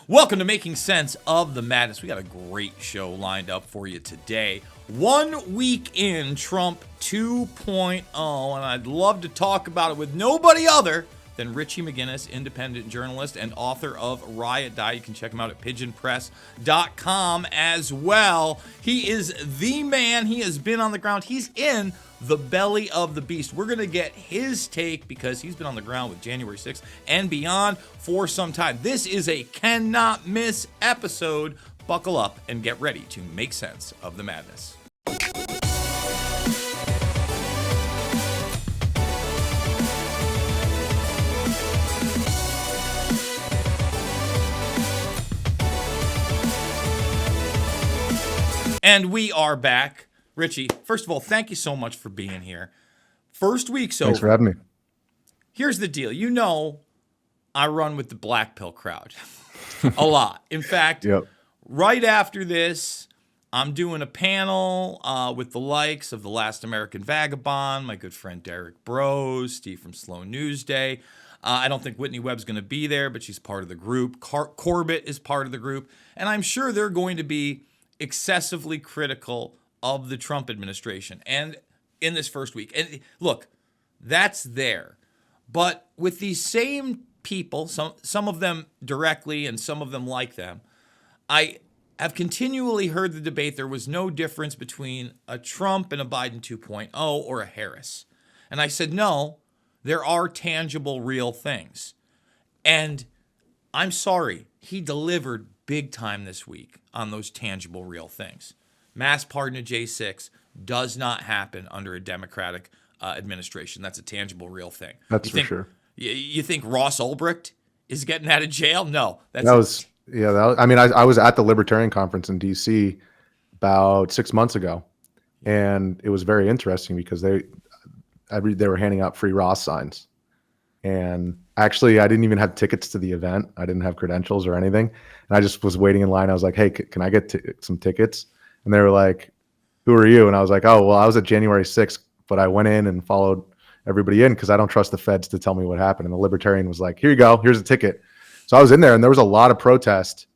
Welcome to Making Sense of the Madness. We got a great show lined up for you today. 1 week in Trump 2.0, and I'd love to talk about it with nobody other than Richie McGinnis, independent journalist and author of Riot Die. You can check him out at pigeonpress.com as well. He is the man. He has been on the ground. He's in the belly of the beast. We're going to get his take because he's been on the ground with January 6th and beyond for some time. This is a cannot miss episode. Buckle up and get ready to make sense of the madness. And we are back. Richie, first of all, thank you so much for being here. First week's over. Thanks for having me. Here's the deal. You know, I run with the black pill crowd a lot. In fact, right after this, I'm doing a panel with the likes of The Last American Vagabond, my good friend Derek Bros, Steve from Slow News Day. I don't think Whitney Webb's going to be there, but she's part of the group. Corbett is part of the group. And I'm sure they're going to be excessively critical of the Trump administration and in this first week. And look, that's there. But with these same people, some of them directly and some of them like them, I have continually heard the debate there was no difference between a Trump and a Biden 2.0 or a Harris. And I said, no, there are tangible, real things. And I'm sorry, he delivered big time this week on those tangible, real things. Mass pardon of J6 does not happen under a Democratic administration. That's a tangible, real thing. That's for sure. You think Ross Ulbricht is getting out of jail? No. I was at the Libertarian Conference in D.C. about 6 months ago, and it was very interesting because they were handing out free Ross signs. And actually, I didn't even have tickets to the event. I didn't have credentials or anything. And I just was waiting in line. I was like, hey, can I get some tickets? And they were like, who are you? And I was like, oh, well, I was at January 6th, but I went in and followed everybody in because I don't trust the feds to tell me what happened. And the Libertarian was like, here you go. Here's a ticket. So I was in there, and there was a lot of protest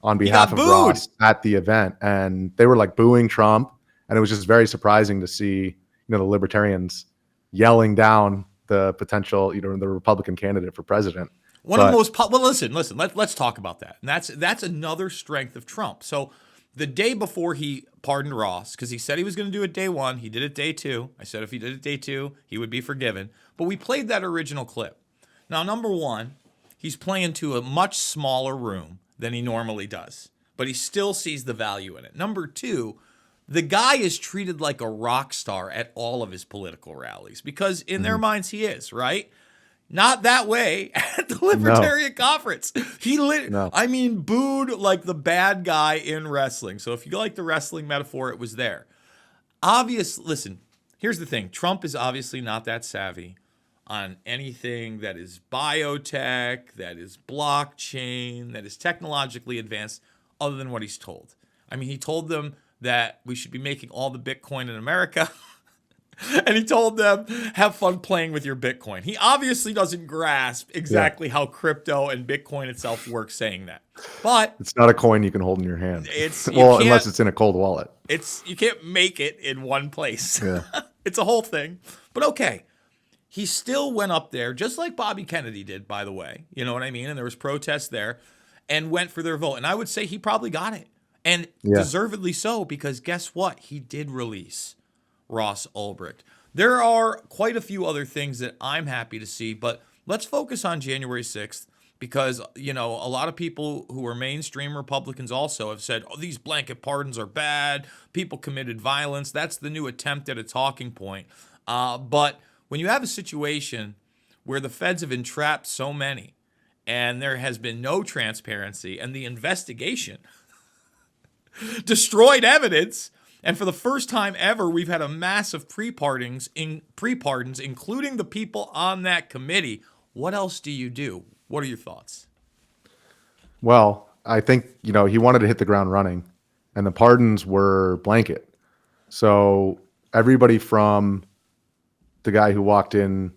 on behalf of Ross at the event. And they were like booing Trump. And it was just very surprising to see, the Libertarians yelling down the potential, the Republican candidate for president. Listen, let's talk about that. And that's another strength of Trump. So the day before he pardoned Ross, because he said he was going to do it day one, he did it day two. I said if he did it day two, he would be forgiven. But we played that original clip. Now, number one, he's playing to a much smaller room than he normally does, but he still sees the value in it. Number two, the guy is treated like a rock star at all of his political rallies because in their minds he is, right? Not that way at the Libertarian Conference. He booed like the bad guy in wrestling. So if you like the wrestling metaphor, it was there. Listen, here's the thing. Trump is obviously not that savvy on anything that is biotech, that is blockchain, that is technologically advanced other than what he's told. I mean, he told them that we should be making all the Bitcoin in America. And he told them, have fun playing with your Bitcoin. He obviously doesn't grasp exactly how crypto and Bitcoin itself works saying that. But it's not a coin you can hold in your hand. Unless it's in a cold wallet. You can't make it in one place. Yeah. It's a whole thing. But okay. He still went up there, just like Bobby Kennedy did, by the way. You know what I mean? And there was protests there and went for their vote. And I would say he probably got it. And deservedly so, because guess what? He did release Ross Ulbricht. There are quite a few other things that I'm happy to see, but let's focus on January 6th because, a lot of people who are mainstream Republicans also have said, oh, these blanket pardons are bad. People committed violence. That's the new attempt at a talking point. But when you have a situation where the feds have entrapped so many and there has been no transparency and the investigation destroyed evidence, and for the first time ever, we've had a massive pre-pardons, including the people on that committee. What else do you do? What are your thoughts? Well, I think, he wanted to hit the ground running, and the pardons were blanket. So everybody from the guy who walked in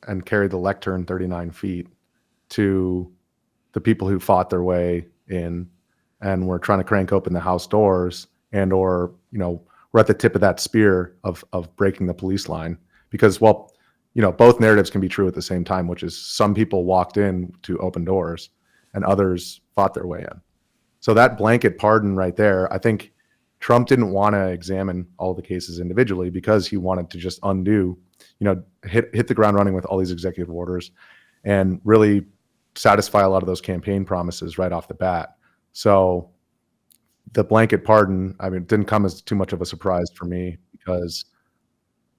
and carried the lectern 39 feet to the people who fought their way in, and we're trying to crank open the house doors, and or we're at the tip of that spear of breaking the police line, because both narratives can be true at the same time, which is some people walked in to open doors and others fought their way in. So that blanket pardon right there, I think Trump didn't want to examine all the cases individually because he wanted to just undo, hit the ground running with all these executive orders and really satisfy a lot of those campaign promises right off the bat. So the blanket pardon, I mean, it didn't come as too much of a surprise for me because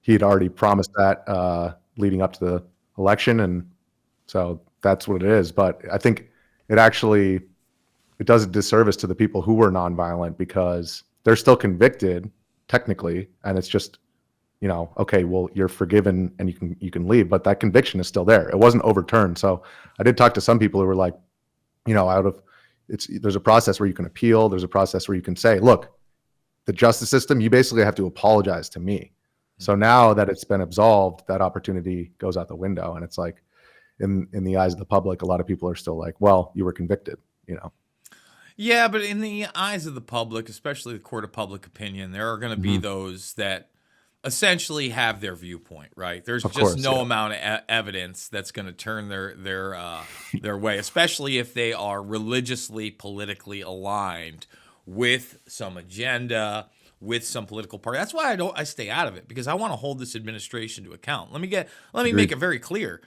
he had already promised that leading up to the election. And so that's what it is. But I think it does a disservice to the people who were nonviolent because they're still convicted technically. And it's just, okay, well, you're forgiven and you can leave, but that conviction is still there. It wasn't overturned. So I did talk to some people who were like, there's a process where you can appeal. There's a process where you can say, look, the justice system, you basically have to apologize to me. So now that it's been absolved, that opportunity goes out the window. And it's like, in the eyes of the public, a lot of people are still like, well, you were convicted, Yeah, but in the eyes of the public, especially the court of public opinion, there are going to be those that essentially have their viewpoint, right? There's Of just course, no yeah. amount of evidence that's going to turn their way, especially if they are religiously, politically aligned with some agenda, with some political party. That's why I stay out of it, because I want to hold this administration to account. Let me make it very clear.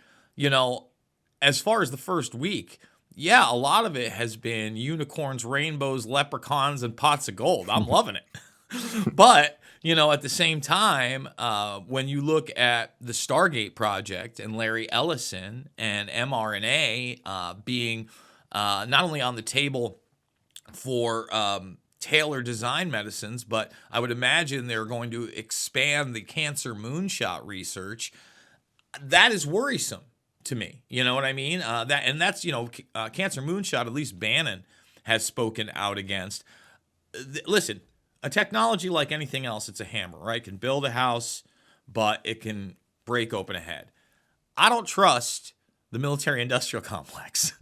As far as the first week, yeah, a lot of it has been unicorns, rainbows, leprechauns, and pots of gold. I'm loving it. But, at the same time, when you look at the Stargate project and Larry Ellison and mRNA being not only on the table for tailored design medicines, but I would imagine they're going to expand the cancer moonshot research, that is worrisome to me. You know what I mean? That's cancer moonshot. At least Bannon has spoken out against. Listen, a technology like anything else, it's a hammer, right? It can build a house, but it can break open a head. I don't trust the military-industrial complex.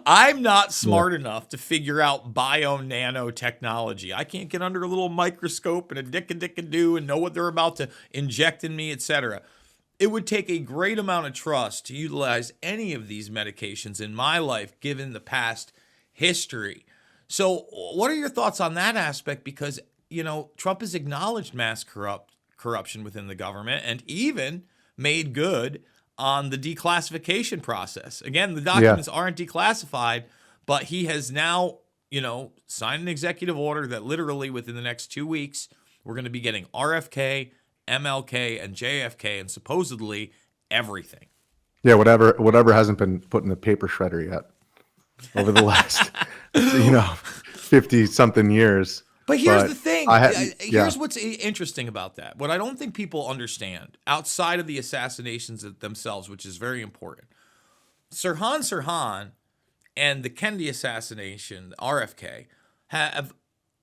I'm not smart enough to figure out bio-nanotechnology. I can't get under a little microscope and a dick-a-dick-a-do and know what they're about to inject in me, etc. It would take a great amount of trust to utilize any of these medications in my life, given the past history. So what are your thoughts on that aspect? Because, Trump has acknowledged mass corruption within the government and even made good on the declassification process. Again, the documents aren't declassified, but he has now, signed an executive order that literally within the next 2 weeks, we're going to be getting RFK, MLK, and JFK, and supposedly everything. Yeah, whatever hasn't been put in the paper shredder yet over the last 50 something years. But here's the thing. Here's What's interesting about that. What I don't think people understand outside of the assassinations themselves, which is very important. Sirhan and the Kennedy assassination, RFK, have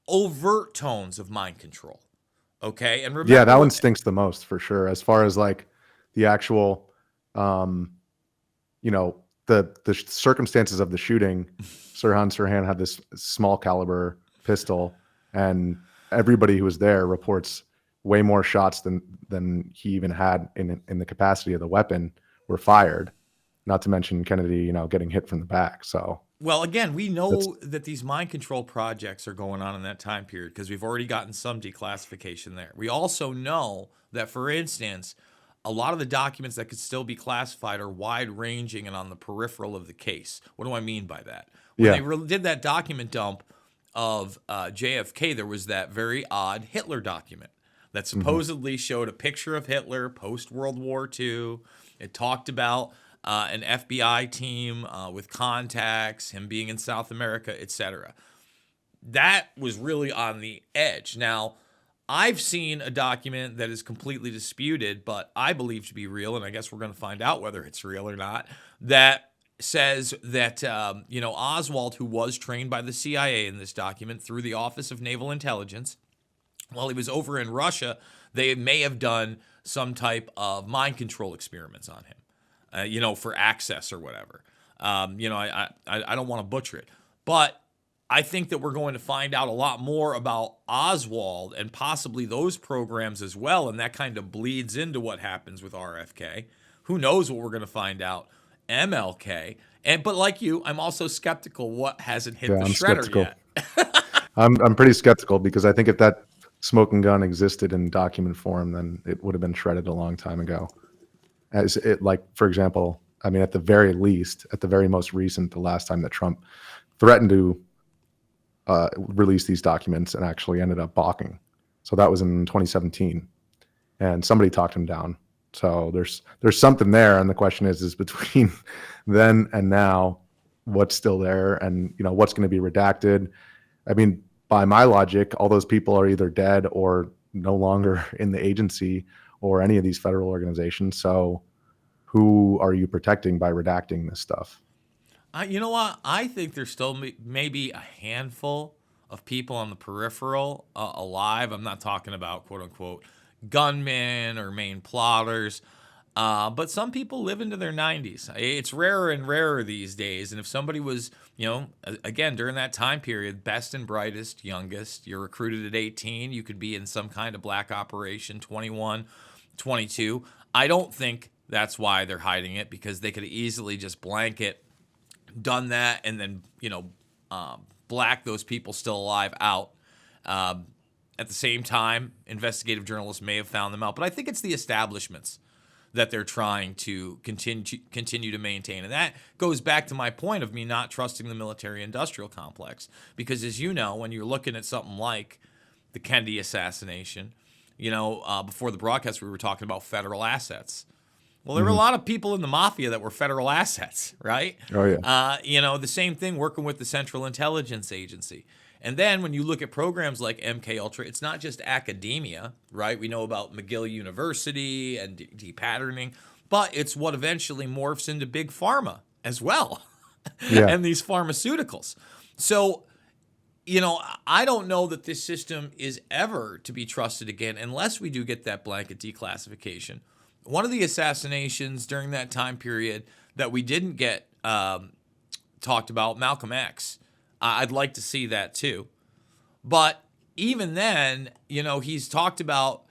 overt tones of mind control. Okay, and remember, that one stinks the most for sure. As far as like the actual, the circumstances of the shooting. Sirhan had this small caliber pistol, and everybody who was there reports way more shots than he even had in the capacity of the weapon were fired. Not to mention Kennedy, getting hit from the back. So. Well, again, we know that these mind control projects are going on in that time period because we've already gotten some declassification there. We also know that, for instance, a lot of the documents that could still be classified are wide-ranging and on the peripheral of the case. What do I mean by that? When they did that document dump of JFK, there was that very odd Hitler document that supposedly showed a picture of Hitler post-World War II. It talked about an FBI team with contacts, him being in South America, etc. That was really on the edge. Now, I've seen a document that is completely disputed, but I believe to be real, and I guess we're going to find out whether it's real or not, that says that, Oswald, who was trained by the CIA in this document through the Office of Naval Intelligence, while he was over in Russia, they may have done some type of mind control experiments on him. For access or whatever. I don't want to butcher it. But I think that we're going to find out a lot more about Oswald and possibly those programs as well, and that kind of bleeds into what happens with RFK. Who knows what we're going to find out MLK. But like you, I'm also skeptical what hasn't hit Yeah, the I'm shredder skeptical. yet. I'm pretty skeptical because I think if that smoking gun existed in document form, then it would have been shredded a long time ago. As it, like, for example, I mean, at the very least, at the very most recent, the last time that Trump threatened to release these documents and actually ended up balking. So that was in 2017, and somebody talked him down. So there's something there, and the question is between then and now, what's still there, and what's going to be redacted. I mean, by my logic, all those people are either dead or no longer in the agency or any of these federal organizations. So who are you protecting by redacting this stuff? You know what? I think there's still maybe a handful of people on the peripheral alive. I'm not talking about quote unquote gunmen or main plotters, but some people live into their 90s. It's rarer and rarer these days. And if somebody was, again, during that time period, best and brightest, youngest, you're recruited at 18, you could be in some kind of black operation, 21, 22. I don't think that's why they're hiding it, because they could easily just blanket done that and then black those people still alive out. At the same time, investigative journalists may have found them out, but I think it's the establishments that they're trying to continue to maintain, and that goes back to my point of me not trusting the military-industrial complex, because as you know, when you're looking at something like the Kennedy assassination, before the broadcast we were talking about federal assets. Well, there were a lot of people in the mafia that were federal assets, right? Oh yeah. The same thing working with the Central Intelligence Agency. And then when you look at programs like MK Ultra, it's not just academia, right? We know about McGill University and depatterning, but it's what eventually morphs into big pharma as well, Yeah. and these pharmaceuticals. So, I don't know that this system is ever to be trusted again unless we do get that blanket declassification. One of the assassinations during that time period that we didn't get talked about, Malcolm X. I'd like to see that too. But even then, he's talked about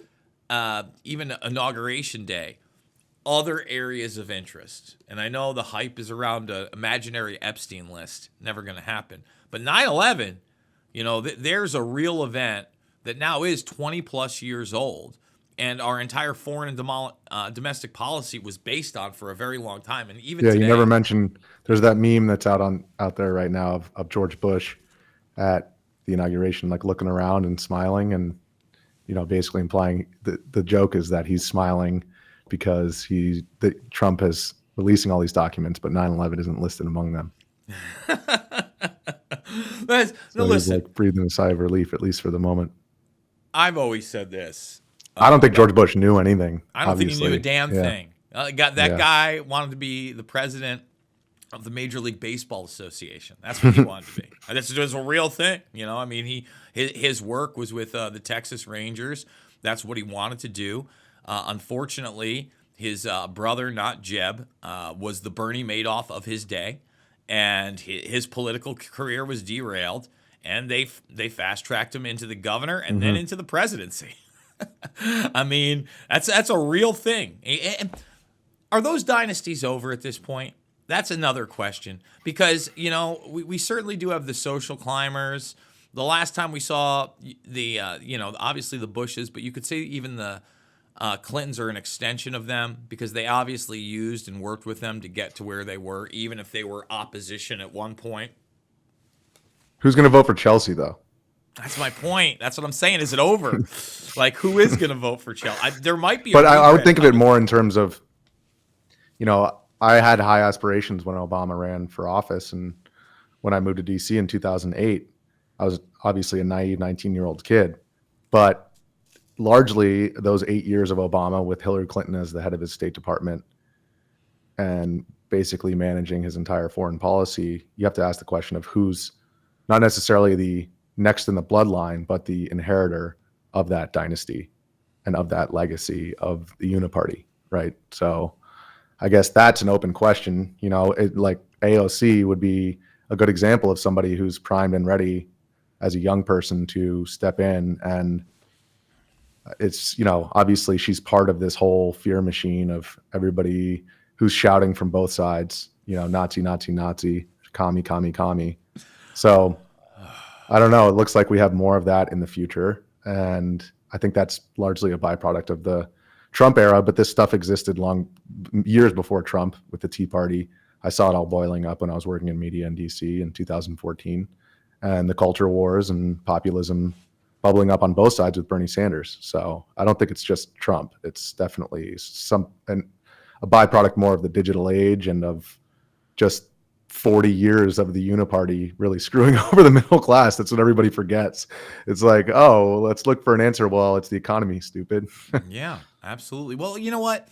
even Inauguration Day, other areas of interest. And I know the hype is around an imaginary Epstein list. Never going to happen. But 9/11, there's a real event that now is 20 plus years old. And our entire foreign and domestic policy was based on for a very long time. And even today, You never mentioned there's that meme that's out there right now of George Bush at the inauguration, like looking around and smiling, and basically implying the joke is that he's smiling because Trump is releasing all these documents, but 9/11 isn't listed among them. So he's like breathing a sigh of relief, at least for the moment. I've always said this. I don't think George Bush knew anything. I don't think he knew a damn thing. Guy wanted to be the president of the Major League Baseball Association. That's what he wanted to be. This was a real thing. His work was with the Texas Rangers. That's what he wanted to do. Unfortunately, his brother, not Jeb, was the Bernie Madoff of his day, and his political career was derailed. And they fast tracked him into the governor and then into the presidency. I mean, that's a real thing. Are those dynasties over at this point? That's another question, because we certainly do have the social climbers. The last time we saw the obviously the Bushes, but you could say even the Clintons are an extension of them, because they obviously used and worked with them to get to where they were, even if they were opposition at one point. Who's going to vote for Chelsea though? That's my point. That's what I'm saying. Is it over? Like, who is going to vote for Chelsea? There might be. But I would think of it more in terms of, I had high aspirations when Obama ran for office, and when I moved to DC in 2008, I was obviously a naive 19-year-old kid. But largely, those 8 years of Obama with Hillary Clinton as the head of his State Department and basically managing his entire foreign policy, you have to ask the question of who's not necessarily the next in the bloodline, but the inheritor of that dynasty and of that legacy of the uniparty, right? So I guess that's an open question. Like AOC would be a good example of somebody who's primed and ready as a young person to step in. And it's, obviously she's part of this whole fear machine of everybody who's shouting from both sides, Nazi, Nazi, Nazi, commie, commie, commie. So I don't know. It looks like we have more of that in the future. And I think that's largely a byproduct of the Trump era, but this stuff existed years before Trump with the Tea Party. I saw it all boiling up when I was working in media in DC in 2014, and the culture wars and populism bubbling up on both sides with Bernie Sanders. So I don't think it's just Trump. It's definitely a byproduct more of the digital age and of just 40 years of the uniparty really screwing over the middle class. That's what everybody forgets. It's like, oh, let's look for an answer. Well, it's the economy, stupid. Yeah, absolutely. Well, you know what?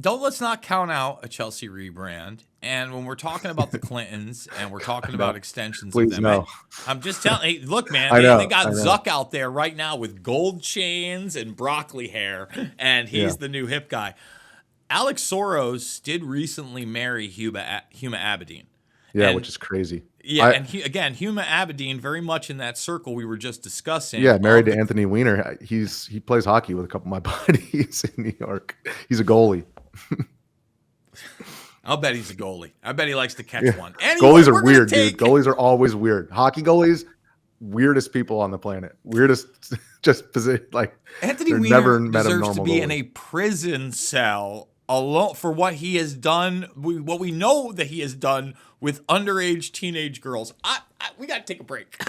Let's not count out a Chelsea rebrand. And when we're talking about the Clintons and we're talking about extensions Please of them, no. I'm just telling. Hey, look, man, they got Zuck out there right now with gold chains and broccoli hair, and he's the new hip guy. Alex Soros did recently marry Huma Abedin. Yeah, which is crazy. Yeah, again, Huma Abedin, very much in that circle we were just discussing. Yeah, married to Anthony Weiner. He plays hockey with a couple of my buddies in New York. He's a goalie. I'll bet he's a goalie. I bet he likes to catch one. Anyway, goalies are weird, dude. Goalies are always weird. Hockey goalies, weirdest people on the planet. Weirdest, just position. Like Anthony Weiner deserves to be in a prison cell alone for what he has done. What we know that he has done with underage teenage girls. We got to take a break.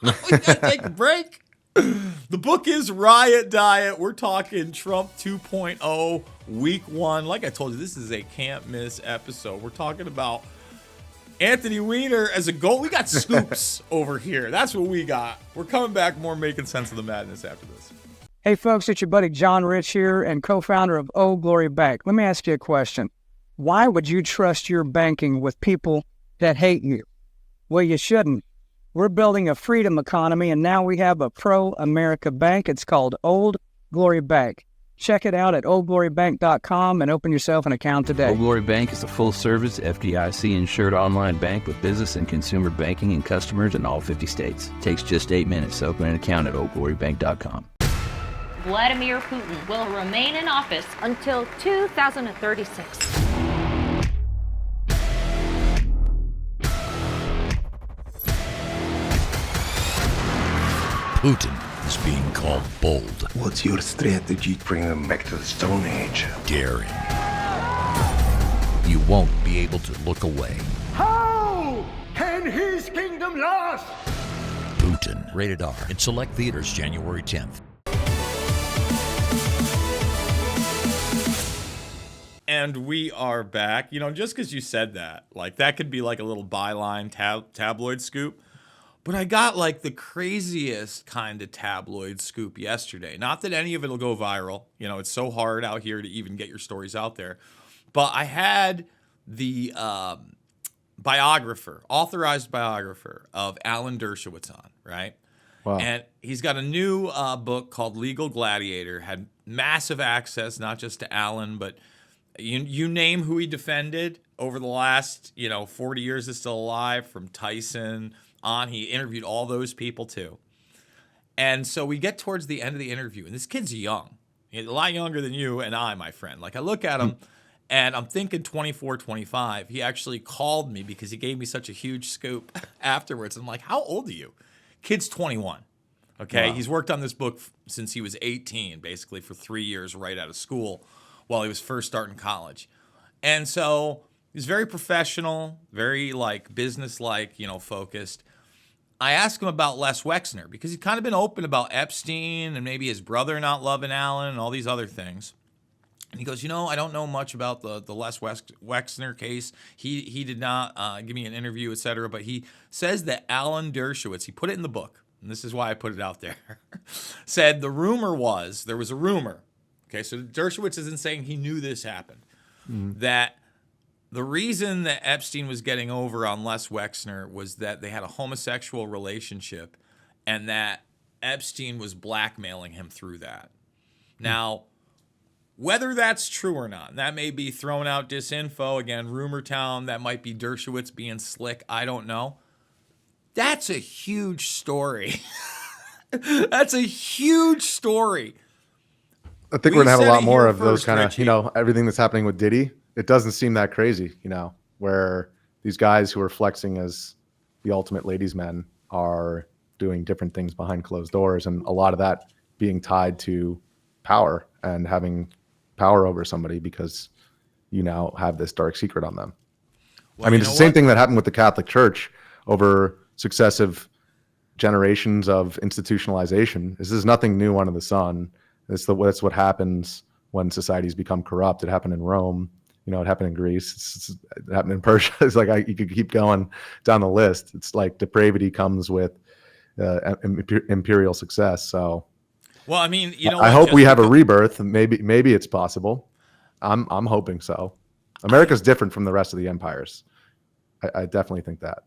We got to take a break. The book is Riot Diet. We're talking Trump 2.0 week 1. Like I told you, this is a can't miss episode. We're talking about Anthony Weiner as a goal. We got scoops over here. That's what we got. We're coming back more making sense of the madness after this. Hey folks, it's your buddy John Rich here and co-founder of Old Glory Bank. Let me ask you a question. Why would you trust your banking with people that hate you? Well, you shouldn't. We're building a freedom economy, and now we have a pro-America bank. It's called Old Glory Bank. Check it out at oldglorybank.com and open yourself an account today. Old Glory Bank is a full-service, FDIC-insured online bank with business and consumer banking and customers in all 50 states. It takes just 8 minutes to open an account at oldglorybank.com. Vladimir Putin will remain in office until 2036. Putin is being called bold. What's your strategy to bring them back to the Stone Age? Daring. You won't be able to look away. How can his kingdom last? Putin. Rated R. In select theaters January 10th. And we are back. Just because you said that, like that could be like a little byline tabloid scoop. But I got like the craziest kind of tabloid scoop yesterday. Not that any of it will go viral. It's so hard out here to even get your stories out there. But I had the authorized biographer of Alan Dershowitz on, right? Wow. And he's got a new book called Legal Gladiator. Had massive access, not just to Alan, but you name who he defended over the last, 40 years is still alive, from Tyson on. He interviewed all those people too. And so we get towards the end of the interview, and this kid's young. He's a lot younger than you and I, my friend. Like I look at him and I'm thinking 24, 25. He actually called me because he gave me such a huge scoop afterwards. I'm like, how old are you? Kid's 21. Okay. Wow. He's worked on this book since he was 18, basically for 3 years right out of school while he was first starting college. And so he's very professional, very like business-like, focused. I asked him about Les Wexner because he's kind of been open about Epstein and maybe his brother not loving Alan and all these other things. And he goes, I don't know much about the Les Wexner case. He did not give me an interview, et cetera. But he says that Alan Dershowitz, he put it in the book, and this is why I put it out there, said there was a rumor. Okay, so Dershowitz isn't saying he knew this happened. Mm-hmm. That the reason that Epstein was getting over on Les Wexner was that they had a homosexual relationship and that Epstein was blackmailing him through that. Now, Whether that's true or not, that may be throwing out disinfo. Again, rumor town, that might be Dershowitz being slick. I don't know. That's a huge story. That's a huge story. I think We we're gonna have a said lot it more here of those first, kind of, Richie. everything that's happening with Diddy. It doesn't seem that crazy, where these guys who are flexing as the ultimate ladies' men are doing different things behind closed doors, and a lot of that being tied to power and having power over somebody because you now have this dark secret on them. Well, I mean, you it's know the same what? thing that happened with the Catholic Church over successive generations of institutionalization. This is nothing new under the sun. That's what happens when societies become corrupt. It happened in Rome. It happened in Greece. It happened in Persia. It's like you could keep going down the list. It's like depravity comes with imperial success. So Well, I mean, you know I what? hope Just we have a because, rebirth. Maybe it's possible. I'm hoping so. America's different from the rest of the empires. I definitely think that.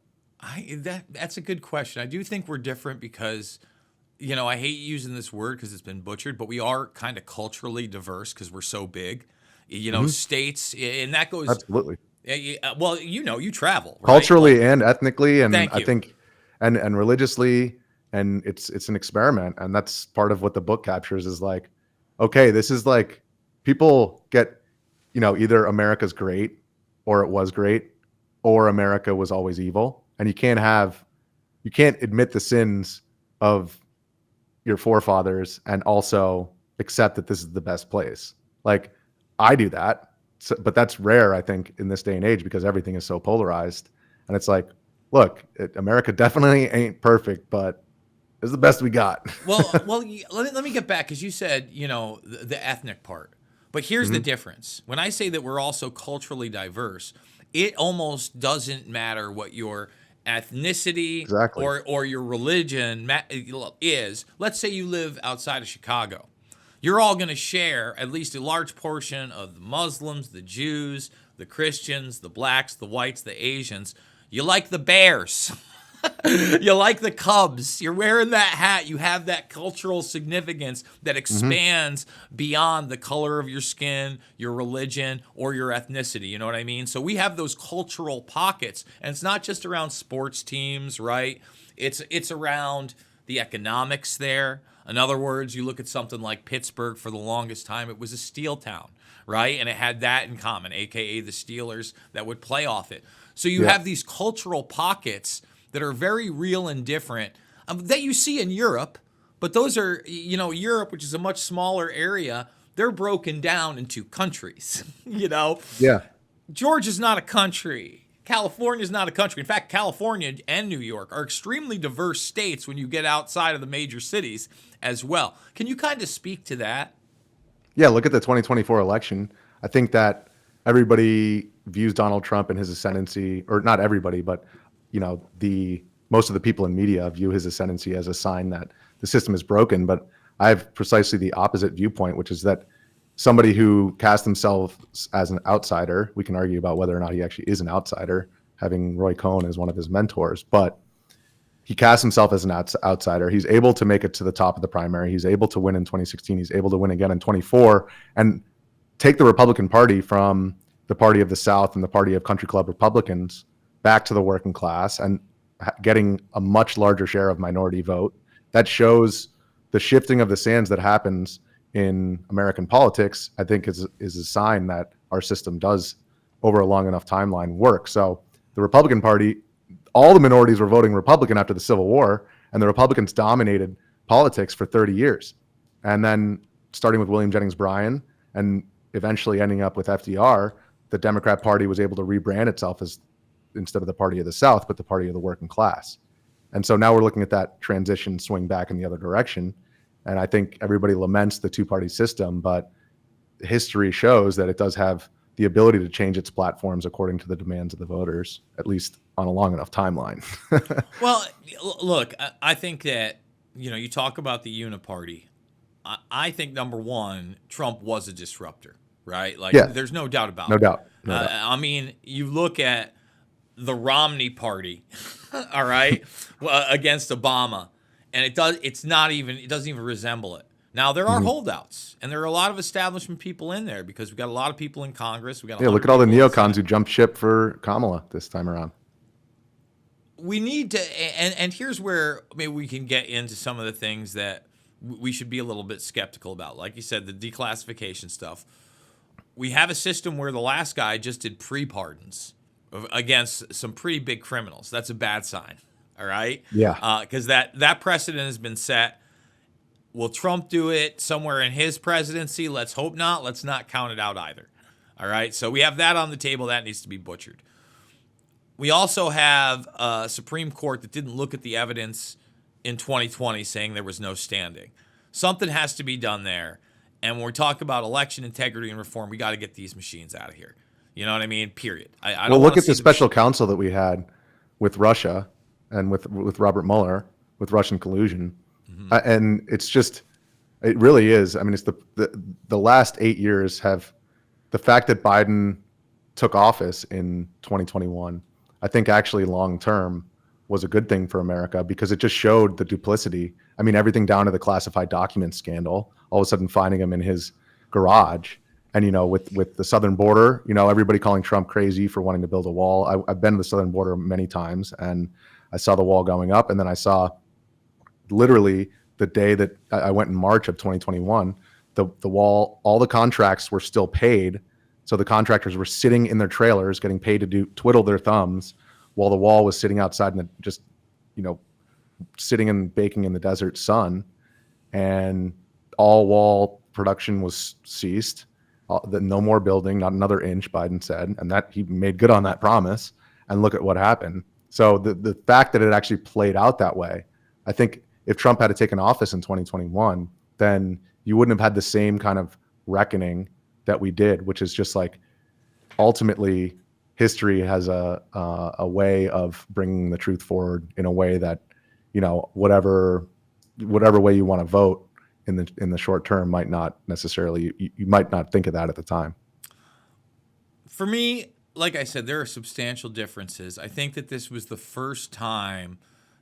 that's a good question. I do think we're different because, I hate using this word because it's been butchered, but we are kind of culturally diverse because we're so big. States, and that goes. Absolutely. Well, you travel, right? Culturally Like, and ethnically, and thank I you. think and religiously, and it's an experiment, and that's part of what the book captures is like, okay, this is like people get, either America's great or it was great or America was always evil, and you can't admit the sins of your forefathers and also accept that this is the best place. Like I do that, but that's rare, I think, in this day and age because everything is so polarized. And it's like, look, America definitely ain't perfect, but it's the best we got. Well, let me get back because you said the ethnic part, but here's the difference. When I say that we're also culturally diverse, it almost doesn't matter what your ethnicity Exactly. or your religion is. Let's say you live outside of Chicago. You're all going to share at least a large portion of the Muslims, the Jews, the Christians, the blacks, the whites, the Asians. You like the Bears. You like the Cubs. You're wearing that hat. You have that cultural significance that expands beyond the color of your skin, your religion, or your ethnicity. You know what I mean? So we have those cultural pockets, and it's not just around sports teams, right? It's around the economics there. In other words, you look at something like Pittsburgh. For the longest time, it was a steel town, right? And it had that in common, aka the Steelers that would play off it. So you have these cultural pockets that are very real and different that you see in Europe, but those are, Europe, which is a much smaller area, they're broken down into countries. Yeah. Georgia's not a country. California's not a country. In fact, California and New York are extremely diverse states when you get outside of the major cities as well. Can you kind of speak to that? Yeah, look at the 2024 election. I think that everybody views Donald Trump and his ascendancy, or not everybody, but the most of the people in media view his ascendancy as a sign that the system is broken. But I have precisely the opposite viewpoint, which is that somebody who cast himself as an outsider, we can argue about whether or not he actually is an outsider, having Roy Cohn as one of his mentors, but he cast himself as an outsider. He's able to make it to the top of the primary. He's able to win in 2016. He's able to win again in 24 and take the Republican Party from the party of the South and the party of country club Republicans back to the working class and getting a much larger share of minority vote. That shows the shifting of the sands that happens in American politics, I think is a sign that our system does, over a long enough timeline, work. So the Republican Party, all the minorities were voting Republican after the Civil War, and the Republicans dominated politics for 30 years. And then starting with William Jennings Bryan and eventually ending up with FDR, the Democrat Party was able to rebrand itself as, instead of the party of the South, but the party of the working class. And so now we're looking at that transition swing back in the other direction. And I think everybody laments the two-party system, but history shows that it does have the ability to change its platforms according to the demands of the voters, at least on a long enough timeline. Well, look, I think that, you talk about the uniparty. I think, number one, Trump was a disruptor, right? Like, Yeah. there's no doubt about No it. doubt. No doubt. I mean, you look at the Romney party, all right, against Obama, and it doesn't even resemble it. Now, there are holdouts, and there are a lot of establishment people in there because we got a lot of people in Congress. We got Yeah, look at all the neocons who jumped ship for Kamala this time around. We need to, and here's where maybe we can get into some of the things that we should be a little bit skeptical about. Like you said, the declassification stuff. We have a system where the last guy just did pre-pardons against some pretty big criminals. That's a bad sign, all right? Yeah. Because that precedent has been set. Will Trump do it somewhere in his presidency? Let's hope not. Let's not count it out either, all right? So we have that on the table. That needs to be butchered. We also have a Supreme Court that didn't look at the evidence in 2020 saying there was no standing. Something has to be done there. And when we talk about election integrity and reform, we got to get these machines out of here. You know what I mean? Period. I don't look at the special counsel that we had with Russia and with Robert Mueller, with Russian collusion. And it's just, it really is. I mean, it's the last 8 years have, the fact that Biden took office in 2021, I think actually long term was a good thing for America because it just showed the duplicity. I mean, everything down to the classified documents scandal, all of a sudden finding him in his garage. And, with the southern border, everybody calling Trump crazy for wanting to build a wall. I've been to the southern border many times and I saw the wall going up. And then I saw literally the day that I went in March of 2021, the wall, all the contracts were still paid. So the contractors were sitting in their trailers getting paid to twiddle their thumbs while the wall was sitting outside and just, sitting and baking in the desert sun. And all wall production was ceased. No more building, not another inch, Biden said. And that he made good on that promise. And look at what happened. So the fact that it actually played out that way, I think if Trump had taken office in 2021, then you wouldn't have had the same kind of reckoning that we did, which is just like ultimately history has a way of bringing the truth forward in a way that, whatever way you want to vote in the short term might not necessarily, you might not think of that at the time. For me, like I said, there are substantial differences. I think that this was the first time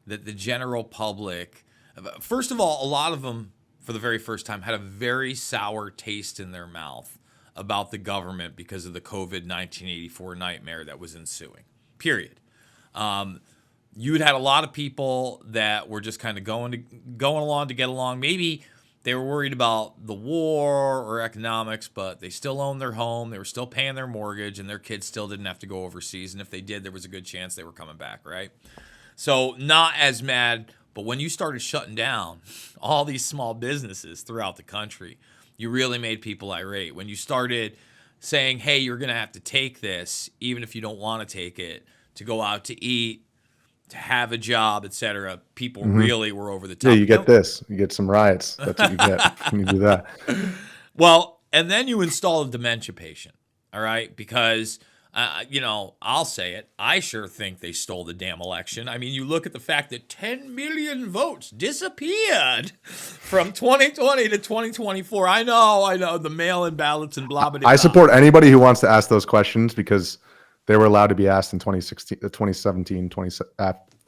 that the general public, first of all, a lot of them for the very first time had a very sour taste in their mouth about the government because of the COVID 1984 nightmare that was ensuing, period. You'd had a lot of people that were just kind of going along to get along. Maybe they were worried about the war or economics, but they still owned their home. They were still paying their mortgage, and their kids still didn't have to go overseas. And if they did, there was a good chance they were coming back, right? So not as mad. But when you started shutting down all these small businesses throughout the country, you really made people irate. When you started saying, hey, you're going to have to take this, even if you don't want to take it, to go out to eat, to have a job, etc., people really were over the top. Yeah, you get this. You get some riots. That's what you get when you do that. Well, and then you install a dementia patient, all right? Because, I'll say it. I sure think they stole the damn election. I mean, you look at the fact that 10 million votes disappeared from 2020 to 2024. I know, the mail-in ballots and blah, blah, blah. I support anybody who wants to ask those questions because they were allowed to be asked in 2017,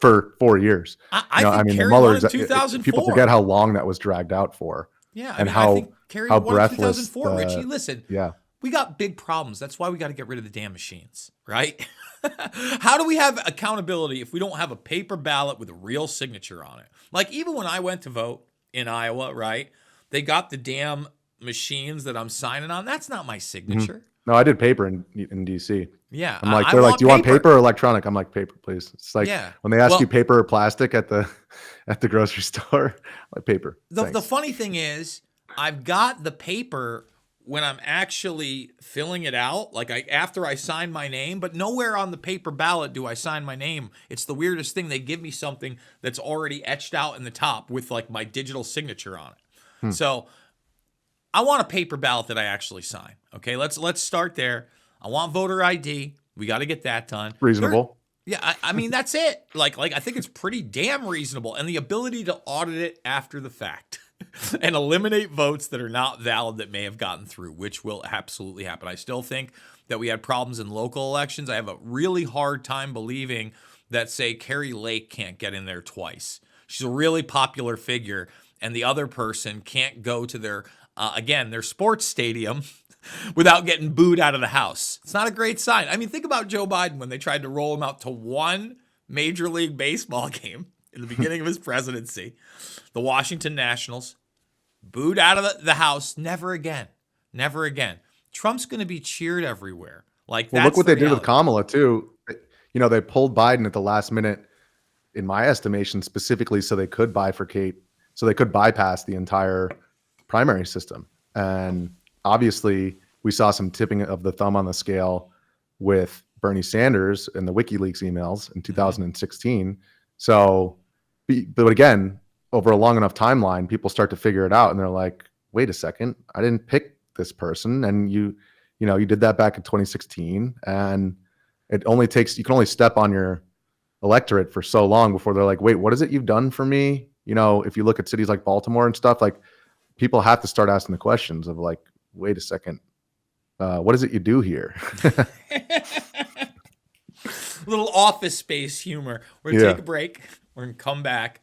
for 4 years. I think Kerry won in 2004. People forget how long that was dragged out for. Yeah, and I think Kerry won in breathless 2004, Richie. Listen, yeah. We got big problems. That's why we got to get rid of the damn machines, right? How do we have accountability if we don't have a paper ballot with a real signature on it? Like, even when I went to vote in Iowa, right, they got the damn machines that I'm signing on. That's not my signature. No, I did paper in D.C. Yeah. I'm like, they're like, do you want paper or electronic? I'm like, paper, please. It's like when they ask you paper or plastic at the grocery store, like paper. The funny thing is, I've got the paper when I'm actually filling it out, like after I sign my name, but nowhere on the paper ballot do I sign my name. It's the weirdest thing. They give me something that's already etched out in the top with like my digital signature on it. So I want a paper ballot that I actually sign. Okay, let's start there. I want voter ID. We got to get that done. Reasonable. I mean, that's it. Like I think it's pretty damn reasonable. And the ability to audit it after the fact and eliminate votes that are not valid that may have gotten through, which will absolutely happen. I still think that we had problems in local elections. I have a really hard time believing that, say, Carrie Lake can't get in there twice. She's a really popular figure, and the other person can't go to their sports stadium without getting booed out of the house. It's not a great sign. I mean, think about Joe Biden when they tried to roll him out to one Major League Baseball game in the beginning of his presidency. The Washington Nationals, booed out of the house. Never again. Never again. Trump's going to be cheered everywhere. Like, well, that's look what the they did with reality. Kamala too. You know, they pulled Biden at the last minute, in my estimation, specifically so they could bifurcate, so they could bypass the entire primary system. And obviously, we saw some tipping of the thumb on the scale with Bernie Sanders and the WikiLeaks emails in 2016. So, but again, over a long enough timeline, people start to figure it out, and they're like, "Wait a second, I didn't pick this person." And you did that back in 2016, and it only takes, you can only step on your electorate for so long before they're like, "Wait, what is it you've done for me?" You know, if you look at cities like Baltimore and stuff, like, people have to start asking the questions of like, "Wait a second, what is it you do here?" Little Office Space humor. We're going to take a break. We're going to come back.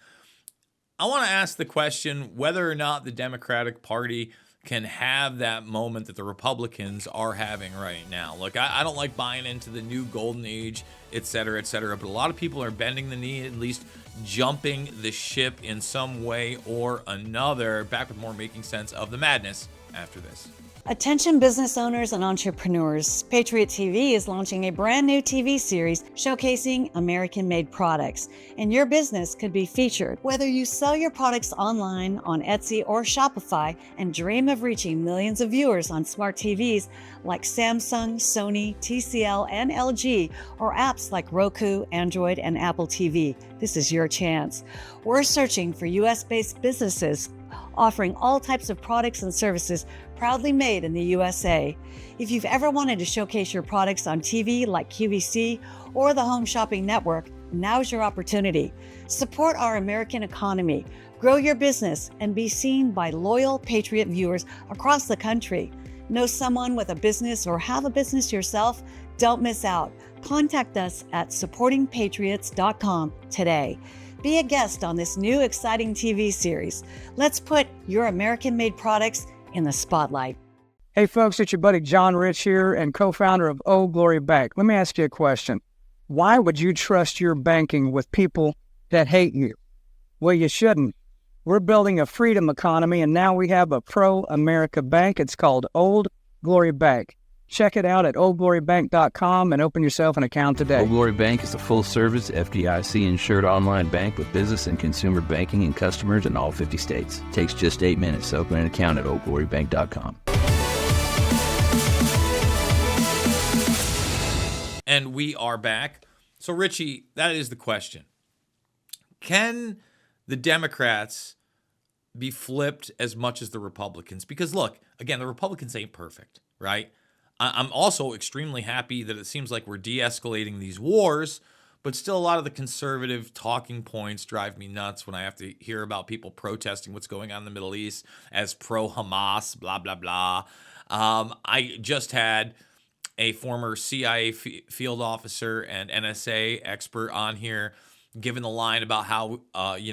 I want to ask the question whether or not the Democratic Party can have that moment that the Republicans are having right now. Look, I don't like buying into the new golden age, et cetera, but a lot of people are bending the knee, at least jumping the ship in some way or another. Back with more Making Sense of the Madness after this. Attention business owners and entrepreneurs. Patriot TV is launching a brand new TV series showcasing American-made products, and your business could be featured. Whether you sell your products online on Etsy or Shopify and dream of reaching millions of viewers on smart TVs like Samsung, Sony, TCL, and LG, or apps like Roku, Android, and Apple TV, this is your chance. We're searching for US-based businesses offering all types of products and services proudly made in the USA. If you've ever wanted to showcase your products on TV like QVC or the Home Shopping Network, now's your opportunity. Support our American economy, grow your business, and be seen by loyal Patriot viewers across the country. Know someone with a business or have a business yourself? Don't miss out. Contact us at supportingpatriots.com today. Be a guest on this new exciting TV series. Let's put your American-made products in the spotlight. Hey folks, it's your buddy John Rich here and co-founder of Old Glory Bank. Let me ask you a question. Why would you trust your banking with people that hate you? Well, you shouldn't. We're building a freedom economy, and now we have a pro-America bank. It's called Old Glory Bank. Check it out at oldglorybank.com and open yourself an account today. Old Glory Bank is a full-service FDIC-insured online bank with business and consumer banking and customers in all 50 states. Takes just 8 minutes to open an account at oldglorybank.com. And we are back. So, Richie, that is the question. Can the Democrats be flipped as much as the Republicans? Because, look, again, the Republicans ain't perfect, right? I'm also extremely happy that it seems like we're de-escalating these wars, but still a lot of the conservative talking points drive me nuts when I have to hear about people protesting what's going on in the Middle East as pro-Hamas, blah, blah, blah. I just had a former CIA field officer and NSA expert on here giving the line about how,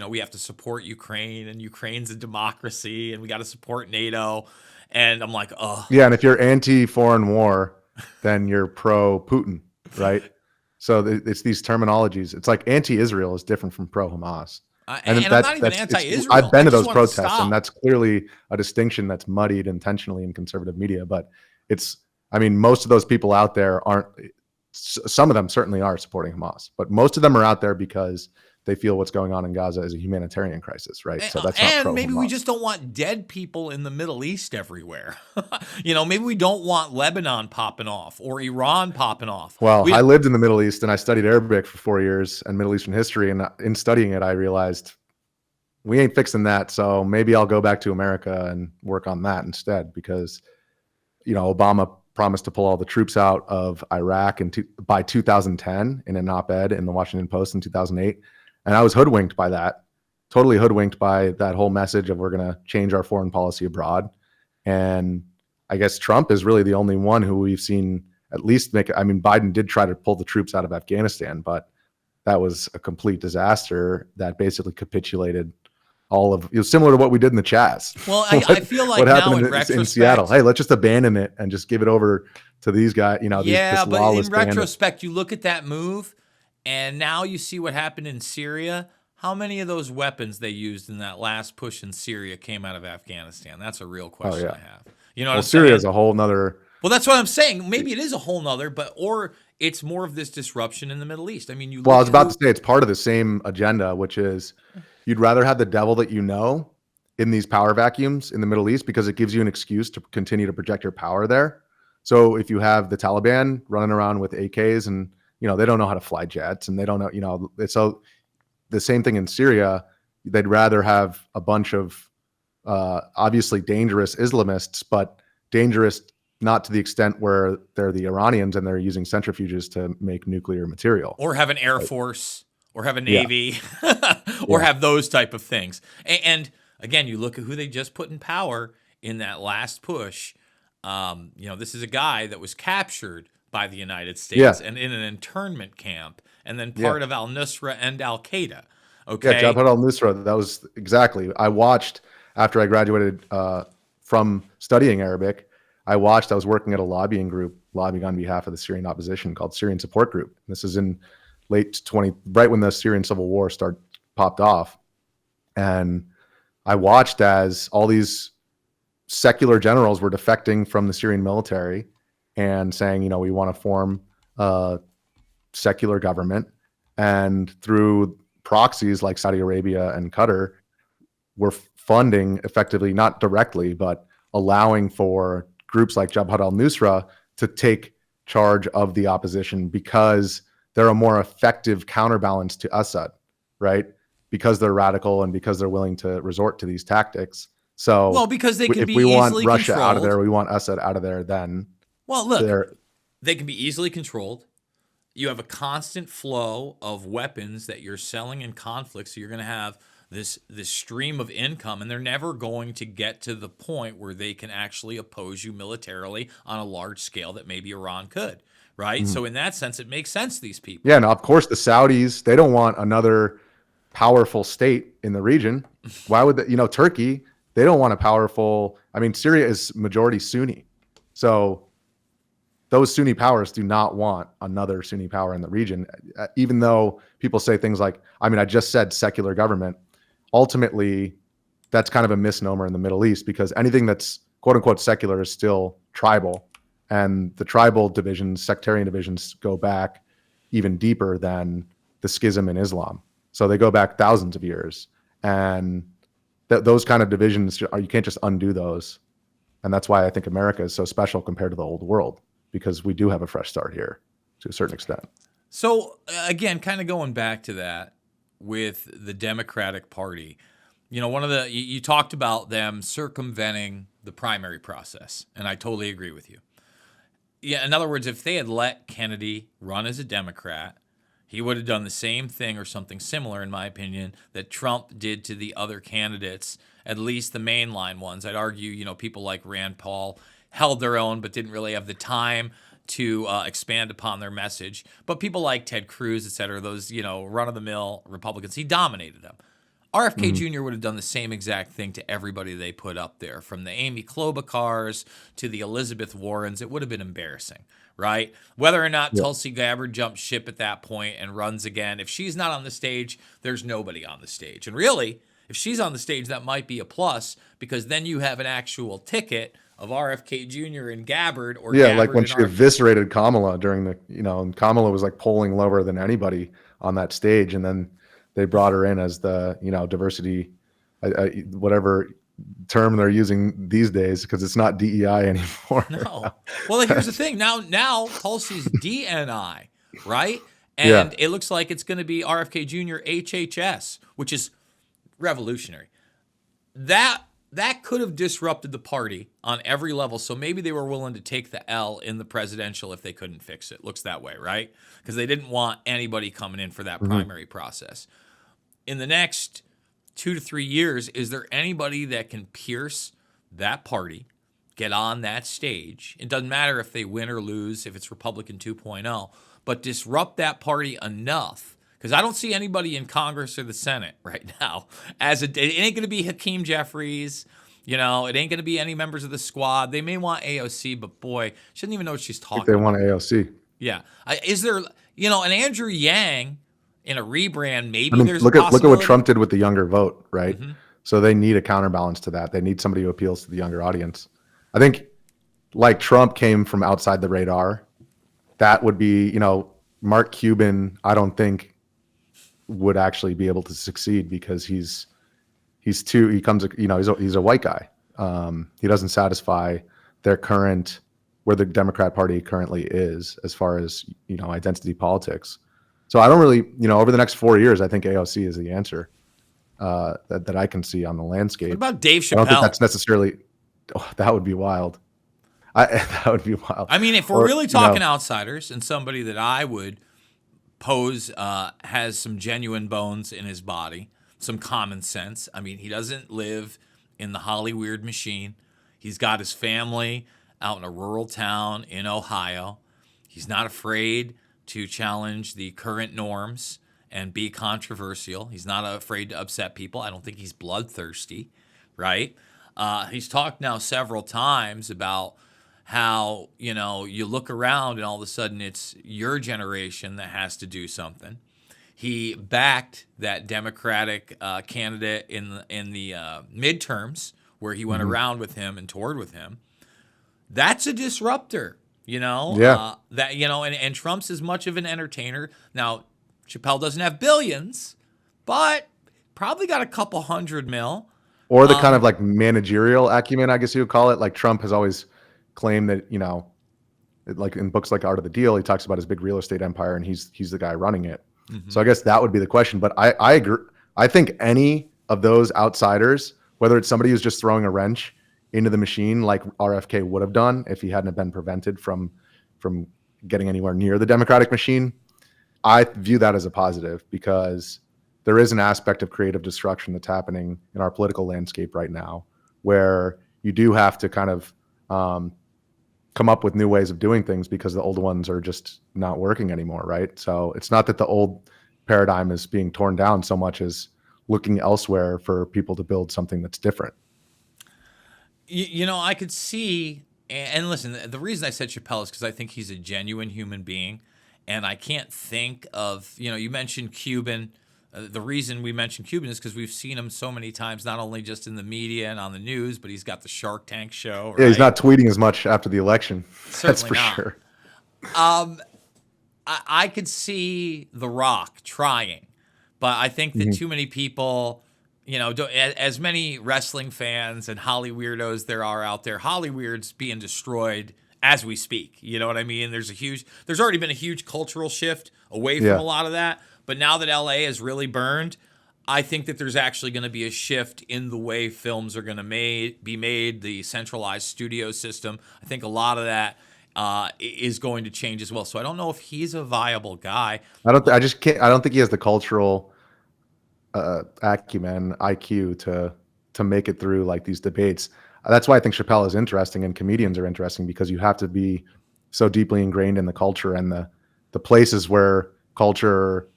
we have to support Ukraine and Ukraine's a democracy and we got to support NATO. And I'm like, oh. Yeah, and if you're anti-foreign war, then you're pro-Putin, right? So it's these terminologies. It's like anti-Israel is different from pro-Hamas. And I'm not even anti-Israel. I've been to those want protests, and that's clearly a distinction that's muddied intentionally in conservative media. But most of those people out there aren't. Some of them certainly are supporting Hamas, but most of them are out there because they feel what's going on in Gaza is a humanitarian crisis, right? So that's not pro-Hamas. Maybe we just don't want dead people in the Middle East everywhere. Maybe we don't want Lebanon popping off or Iran popping off. Well, I lived in the Middle East and I studied Arabic for 4 years and Middle Eastern history. And in studying it, I realized we ain't fixing that. So maybe I'll go back to America and work on that instead because, Obama promised to pull all the troops out of Iraq by 2010 in an op-ed in the Washington Post in 2008. And I was hoodwinked by that, totally hoodwinked by that whole message of we're going to change our foreign policy abroad. And I guess Trump is really the only one who we've seen at least Biden did try to pull the troops out of Afghanistan, but that was a complete disaster that basically capitulated all of, similar to what we did in the Chaz. Well, I feel like what now happened in in Seattle. Hey, let's just abandon it and just give it over to these guys, yeah, this but lawless in band. retrospect, you look at that move, and now you see what happened in Syria. How many of those weapons they used in that last push in Syria came out of Afghanistan? That's a real question I have. You know what I'm Syria saying? is a whole nother. Well, that's what I'm saying. Maybe it is a whole nother, or it's more of this disruption in the Middle East. I mean, Well, I was about to say it's part of the same agenda, which is you'd rather have the devil that you know in these power vacuums in the Middle East because it gives you an excuse to continue to project your power there. So if you have the Taliban running around with AKs and, they don't know how to fly jets and they don't know, it's the same thing in Syria. They'd rather have a bunch of obviously dangerous Islamists, but dangerous not to the extent where they're the Iranians and they're using centrifuges to make nuclear material. Or have an Air Force, or have a Navy, or have those type of things. And again, you look at who they just put in power in that last push. This is a guy that was captured by the United States and in an internment camp, and then part of al-Nusra and al-Qaeda. Okay. Yeah, Jabhat al-Nusra, that was exactly. I watched after I graduated from studying Arabic. I was working at a lobbying group, lobbying on behalf of the Syrian opposition called Syrian Support Group. This is in right when the Syrian civil war popped off. And I watched as all these secular generals were defecting from the Syrian military and saying, we want to form a secular government. And through proxies like Saudi Arabia and Qatar, were funding effectively, not directly, but allowing for groups like Jabhat al-Nusra to take charge of the opposition because they're a more effective counterbalance to Assad, right? Because they're radical and because they're willing to resort to these tactics. So, because they can if be we want easily Russia controlled. out of there, we want Assad out of there. Then, look, they can be easily controlled. You have a constant flow of weapons that you're selling in conflict, so you're going to have this stream of income, and they're never going to get to the point where they can actually oppose you militarily on a large scale that maybe Iran could, right? So in that sense, it makes sense to these people. Yeah, and of course the Saudis, they don't want another powerful state in the region. Why would they, Turkey, they don't want a powerful, Syria is majority Sunni. So those Sunni powers do not want another Sunni power in the region, even though people say things like, I just said secular government. Ultimately, that's kind of a misnomer in the Middle East because anything that's quote unquote secular is still tribal. And the tribal divisions, sectarian divisions, go back even deeper than the schism in Islam. So they go back thousands of years. And those kind of divisions, you can't just undo those. And that's why I think America is so special compared to the old world, because we do have a fresh start here to a certain extent. So again, kind of going back to that with the Democratic Party, you talked about them circumventing the primary process, and I totally agree with you. Yeah, in other words, if they had let Kennedy run as a Democrat, he would have done the same thing or something similar, in my opinion, that Trump did to the other candidates, at least the mainline ones. I'd argue, people like Rand Paul held their own but didn't really have the time to expand upon their message. But people like Ted Cruz, et cetera, those, run-of-the-mill Republicans, he dominated them. RFK Jr. would have done the same exact thing to everybody they put up there, from the Amy Klobakars to the Elizabeth Warrens. It would have been embarrassing, right? Whether or not Tulsi Gabbard jumps ship at that point and runs again, if she's not on the stage, there's nobody on the stage. And really, if she's on the stage, that might be a plus, because then you have an actual ticket of RFK Jr. and Gabbard, or Gabbard like when she RFK. eviscerated Kamala during the, and Kamala was like polling lower than anybody on that stage, and then they brought her in as the, diversity, whatever term they're using these days, because it's not DEI anymore. No. Well, here's the thing. Now Tulsi's DNI, right? And it looks like it's going to be RFK Jr. HHS, which is revolutionary. That could have disrupted the party on every level. So maybe they were willing to take the L in the presidential if they couldn't fix it. Looks that way, right? Because they didn't want anybody coming in for that primary process. In the next 2 to 3 years, is there anybody that can pierce that party, get on that stage? It doesn't matter if they win or lose, if it's Republican 2.0, but disrupt that party enough, because I don't see anybody in Congress or the Senate right now. It ain't going to be Hakeem Jeffries. It ain't going to be any members of the squad. They may want AOC, but boy, she doesn't even know what she's talking If they about. want AOC. Yeah. Is there, an Andrew Yang in a rebrand? Maybe I mean, there's look a at possibility. what Trump did with the younger vote, right? So they need a counterbalance to that. They need somebody who appeals to the younger audience. I think, like Trump came from outside the radar, that would be, Mark Cuban. I don't think would actually be able to succeed because he's a white guy. He doesn't satisfy their current, where the Democrat Party currently is as far as, identity politics. So I don't really, over the next 4 years, I think AOC is the answer that I can see on the landscape. What about Dave Chappelle? I don't think that's necessarily, that would be wild. That would be wild. I mean, if we're really talking outsiders and somebody that I would pose has some genuine bones in his body, some common sense. I mean, he doesn't live in the Hollyweird machine. He's got his family out in a rural town in Ohio. He's not afraid to challenge the current norms and be controversial. He's not afraid to upset people. I don't think he's bloodthirsty, right? He's talked now several times about how, you look around and all of a sudden it's your generation that has to do something. He backed that Democratic candidate in the midterms where he went around with him and toured with him. That's a disruptor, Yeah. And Trump's as much of an entertainer. Now, Chappelle doesn't have billions, but probably got a couple $100 million. Or the kind of like managerial acumen, I guess you would call it. Like Trump has always claimed that, like in books like Art of the Deal, he talks about his big real estate empire and he's the guy running it. So I guess that would be the question. But I agree. I think any of those outsiders, whether it's somebody who's just throwing a wrench into the machine like RFK would have done if he hadn't been prevented from getting anywhere near the Democratic machine, I view that as a positive because there is an aspect of creative destruction that's happening in our political landscape right now where you do have to kind of come up with new ways of doing things because the old ones are just not working anymore, right? So it's not that the old paradigm is being torn down so much as looking elsewhere for people to build something that's different. I could see, and listen, the reason I said Chappelle is because I think he's a genuine human being, and I can't think of, you mentioned Cuban. The reason we mentioned Cuban is because we've seen him so many times, not only just in the media and on the news, but he's got the Shark Tank show. Right? Yeah, he's not tweeting as much after the election. Certainly that's for not. sure. I could see The Rock trying, but I think that too many people, as many wrestling fans and Holly weirdos there are out there, Hollyweird's being destroyed as we speak. You know what I mean? There's already been a huge cultural shift away from a lot of that. But now that LA is really burned, I think that there's actually going to be a shift in the way films are going to be made, the centralized studio system. I think a lot of that is going to change as well. So I don't know if he's a viable guy. I don't think he has the cultural acumen, IQ to make it through like these debates. That's why I think Chappelle is interesting and comedians are interesting because you have to be so deeply ingrained in the culture and the places where culture,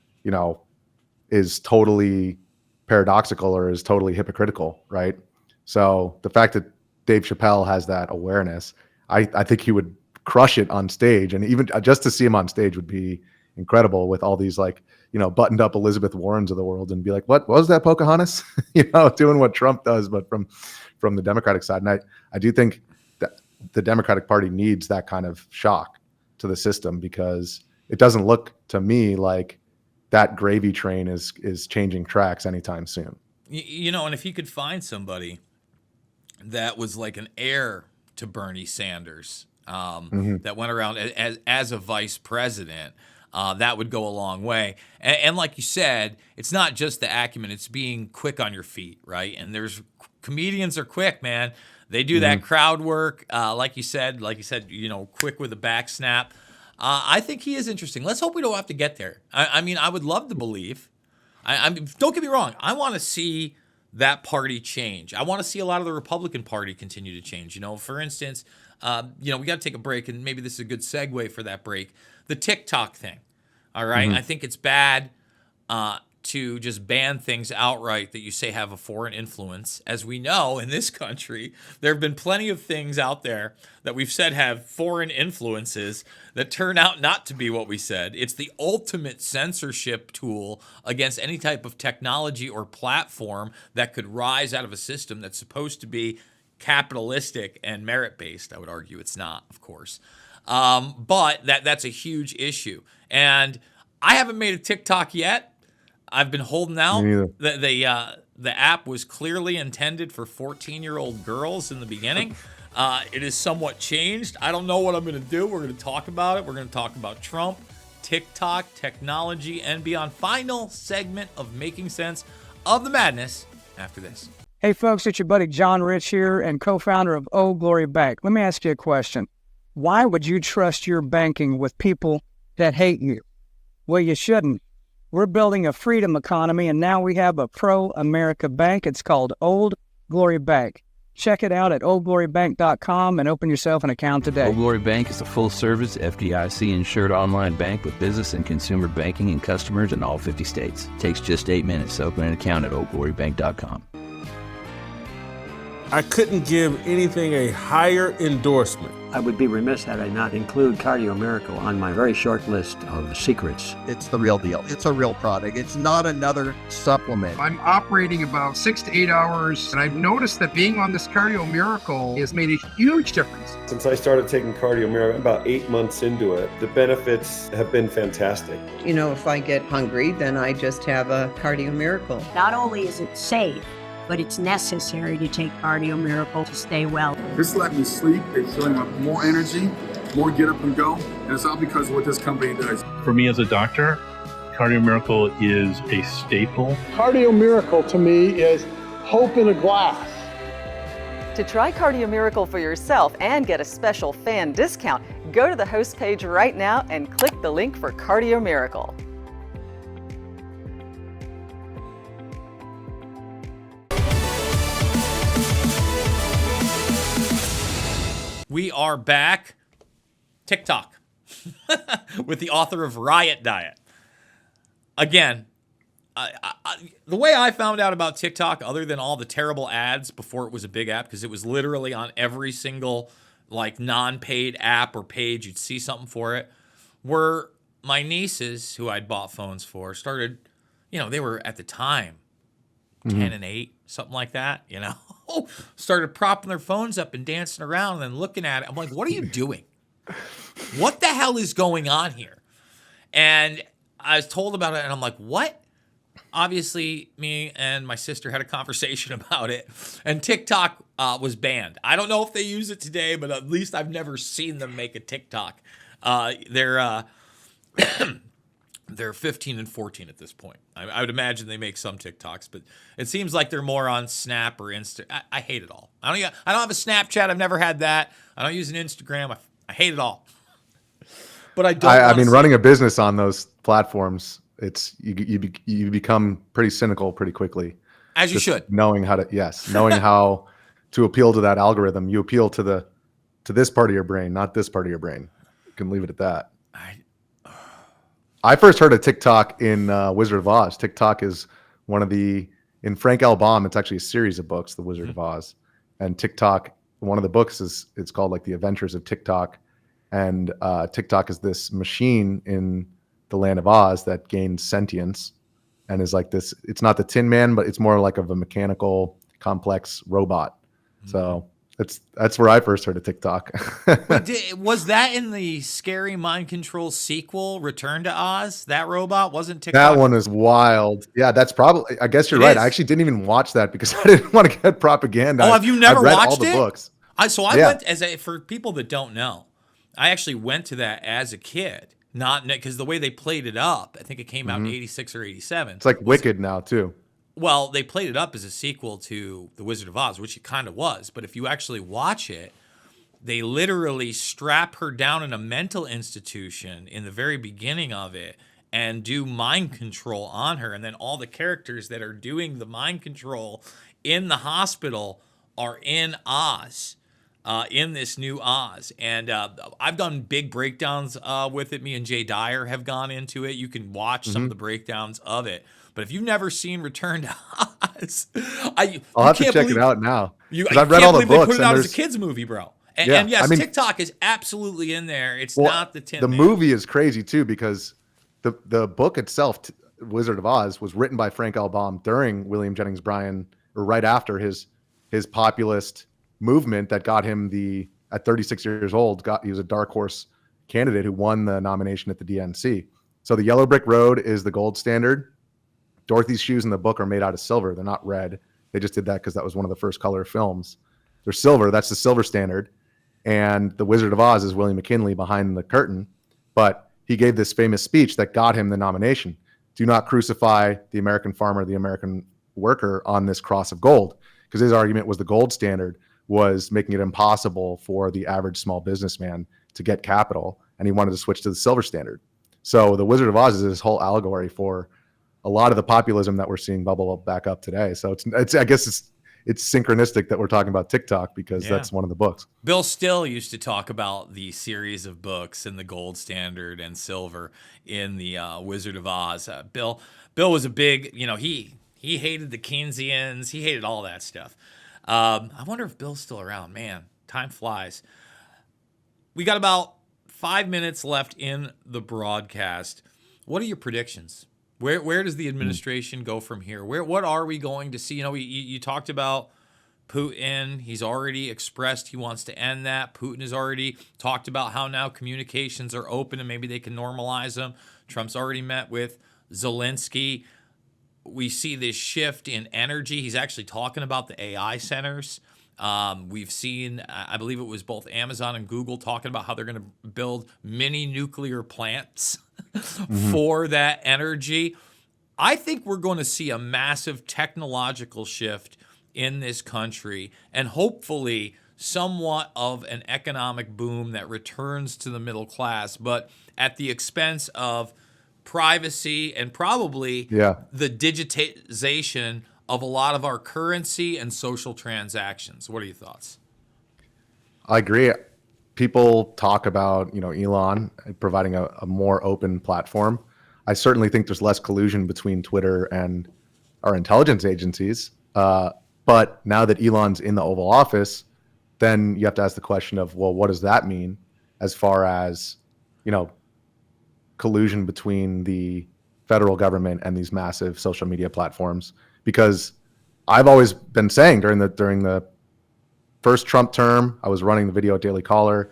is totally paradoxical or is totally hypocritical, right? So the fact that Dave Chappelle has that awareness, I think he would crush it on stage. And even just to see him on stage would be incredible with all these buttoned up Elizabeth Warrens of the world and be like, what was that, Pocahontas? Doing what Trump does, but from the Democratic side. And I do think that the Democratic Party needs that kind of shock to the system because it doesn't look to me like that gravy train is changing tracks anytime soon. And if you could find somebody that was like an heir to Bernie Sanders, that went around as a vice president, that would go a long way. And like you said, it's not just the acumen, it's being quick on your feet, right? And comedians are quick, man. They do that crowd work, like you said, quick with a back snap. I think he is interesting. Let's hope we don't have to get there. I mean, I would love to believe. I mean, don't get me wrong. I want to see that party change. I want to see a lot of the Republican Party continue to change. For instance, we got to take a break, and maybe this is a good segue for that break. The TikTok thing. All right. I think it's bad to just ban things outright that you say have a foreign influence. As we know, in this country, there have been plenty of things out there that we've said have foreign influences that turn out not to be what we said. It's the ultimate censorship tool against any type of technology or platform that could rise out of a system that's supposed to be capitalistic and merit-based. I would argue it's not, of course. But that's a huge issue. And I haven't made a TikTok yet. I've been holding out. The app was clearly intended for 14-year-old girls in the beginning. It is somewhat changed. I don't know what I'm going to do. We're going to talk about it. We're going to talk about Trump, TikTok, technology, and beyond. Final segment of Making Sense of the Madness after this. Hey folks, it's your buddy John Rich here and co-founder of Old Glory Bank. Let me ask you a question. Why would you trust your banking with people that hate you? Well, you shouldn't. We're building a freedom economy, and now we have a pro-America bank. It's called Old Glory Bank. Check it out at oldglorybank.com and open yourself an account today. Old Glory Bank is a full-service, FDIC-insured online bank with business and consumer banking and customers in all 50 states. It takes just 8 minutes to open an account at oldglorybank.com. I couldn't give anything a higher endorsement. I would be remiss had I not include Cardio Miracle on my very short list of secrets. It's the real deal. It's a real product. It's not another supplement. I'm operating about 6 to 8 hours, and I've noticed that being on this Cardio Miracle has made a huge difference. Since I started taking Cardio Miracle, about 8 months into it, the benefits have been fantastic. You know, if I get hungry, then I just have a Cardio Miracle. Not only is it safe, but it's necessary to take Cardio Miracle to stay well. This let me sleep. It's showing up more energy, more get up and go. And it's all because of what this company does. For me as a doctor, Cardio Miracle is a staple. Cardio Miracle to me is hope in a glass. To try Cardio Miracle for yourself and get a special fan discount, go to the host page right now and click the link for Cardio Miracle. We are back. TikTok with the author of Riot Diet. Again, the way I found out about TikTok, other than all the terrible ads before it was a big app, because it was literally on every single like non-paid app or page, you'd see something for it, were my nieces, who I'd bought phones for, started, they were at the time 10 and 8, something like that, started propping their phones up and dancing around and then looking at it. I'm like, what are you doing? What the hell is going on here? And I was told about it, and I'm like, what? Obviously, me and my sister had a conversation about it, and TikTok was banned. I don't know if they use it today, but at least I've never seen them make a TikTok. They're 15 and 14 at this point. I would imagine they make some TikToks, but it seems like they're more on Snap or Insta. I hate it all. I don't have a Snapchat. I've never had that. I don't use an Instagram. I hate it all. But I don't. I mean, running a business on those platforms, it's you become pretty cynical pretty quickly. As you should. Knowing how to appeal to that algorithm. You appeal to this part of your brain, not this part of your brain. You can leave it at that. I first heard of TikTok in Wizard of Oz. TikTok is in Frank L. Baum, it's actually a series of books, The Wizard of Oz. And TikTok, one of the books it's called like The Adventures of TikTok. And TikTok is this machine in the land of Oz that gains sentience and is like this. It's not the Tin Man, but it's more like of a mechanical, complex robot. So that's where I first heard of TikTok. Was that in the scary mind control sequel, Return to Oz? That robot wasn't TikTok? That one is wild. Yeah, that's probably, I guess you're right. I actually didn't even watch that because I didn't want to get propaganda. Oh, have you never read watched all the it? Books. Went, for people that don't know, I actually went to that as a kid, not because the way they played it up, I think it came out in 86 or 87. It's like Wicked now too. Well, they played it up as a sequel to The Wizard of Oz, which it kind of was. But if you actually watch it, they literally strap her down in a mental institution in the very beginning of it and do mind control on her. And then all the characters that are doing the mind control in the hospital are in Oz. in this new Oz. And I've done big breakdowns with it. Me and Jay Dyer have gone into it. You can watch some of the breakdowns of it. But if you've never seen Return to Oz, I'll have to check it out now. Because I've read all the books. They put it out as a kids movie, bro. And yes, TikTok is absolutely in there. It's not the Tin The Man. movie is crazy too, because the book itself, Wizard of Oz, was written by Frank L. Baum during William Jennings Bryan, or right after his populist movement that got him at 36 years old, he was a dark horse candidate who won the nomination at the DNC. So the yellow brick road is the gold standard. Dorothy's shoes in the book are made out of silver. They're not red. They just did that because that was one of the first color films. They're silver. That's the silver standard. And the Wizard of Oz is William McKinley behind the curtain. But he gave this famous speech that got him the nomination. Do not crucify the American farmer, the American worker on this cross of gold. Because his argument was the gold standard was making it impossible for the average small businessman to get capital. And he wanted to switch to the silver standard. So the Wizard of Oz is this whole allegory for a lot of the populism that we're seeing bubble back up today. So it's I guess it's synchronistic that we're talking about TikTok, because that's one of the books. Bill Still used to talk about the series of books and the gold standard and silver in the Wizard of Oz. Bill was a big, he hated the Keynesians. He hated all that stuff. I wonder if Bill's still around. Man, time flies. We got about 5 minutes left in the broadcast. What are your predictions? Where does the administration go from here? What are we going to see? You talked about Putin. He's already expressed he wants to end that. Putin has already talked about how now communications are open and maybe they can normalize them. Trump's already met with Zelensky. We see this shift in energy. He's actually talking about the AI centers. We've seen, I believe it was both Amazon and Google talking about how they're going to build mini nuclear plants for that energy. I think we're going to see a massive technological shift in this country, and hopefully somewhat of an economic boom that returns to the middle class, but at the expense of privacy and probably the digitization of a lot of our currency and social transactions. What are your thoughts? I agree. People talk about, Elon providing a more open platform. I certainly think there's less collusion between Twitter and our intelligence agencies. But now that Elon's in the Oval Office, then you have to ask the question of, well, what does that mean as far as, collusion between the federal government and these massive social media platforms? Because I've always been saying during the first Trump term, I was running the Video Daily Caller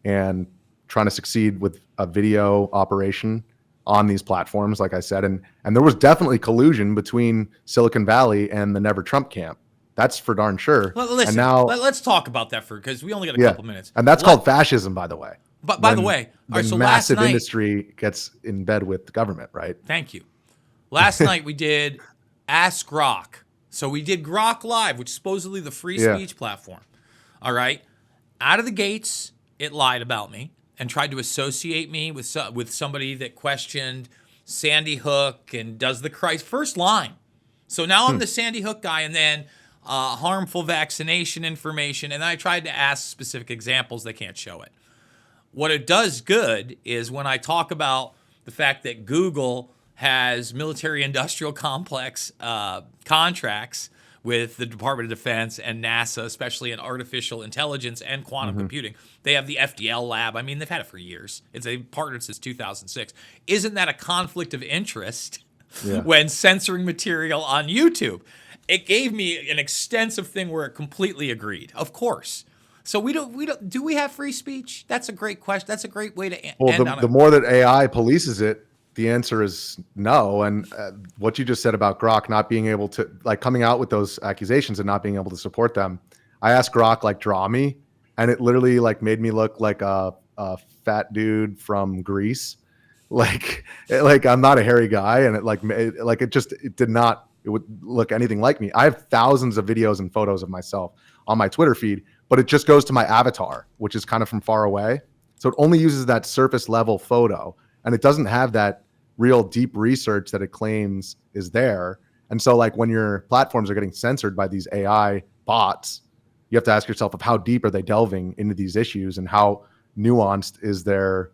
and trying to succeed with a video operation on these platforms, like I said, and there was definitely collusion between Silicon Valley and the Never Trump camp. That's for darn sure. Well, listen, and now, let's talk about that because we only got a couple minutes. And that's called fascism, by the way. But by the way, all right, so massive last night, industry gets in bed with the government, right? Thank you. Last night we did Ask Grok. So we did Grok Live, which is supposedly the free speech platform. All right. Out of the gates, it lied about me and tried to associate me with somebody that questioned Sandy Hook and does the Christ first line. So now I'm the Sandy Hook guy, and then harmful vaccination information. And I tried to ask specific examples. They can't show it. What it does good is when I talk about the fact that Google has military-industrial complex contracts with the Department of Defense and NASA, especially in artificial intelligence and quantum computing. They have the FDL lab. I mean, they've had it for years. They've partnered since 2006. Isn't that a conflict of interest when censoring material on YouTube? It gave me an extensive thing where it completely agreed. Of course. So do we have free speech? That's a great question. That's a great way to end on it. The more that AI polices it, the answer is no. And what you just said about Grok not being able to, coming out with those accusations and not being able to support them. I asked Grok, draw me, and it literally made me look like a fat dude from Greece. I'm not a hairy guy, and it would look anything like me. I have thousands of videos and photos of myself on my Twitter feed, but it just goes to my avatar, which is kind of from far away. So it only uses that surface level photo, and it doesn't have that real deep research that it claims is there. And so when your platforms are getting censored by these AI bots, you have to ask yourself of how deep are they delving into these issues and how nuanced is their,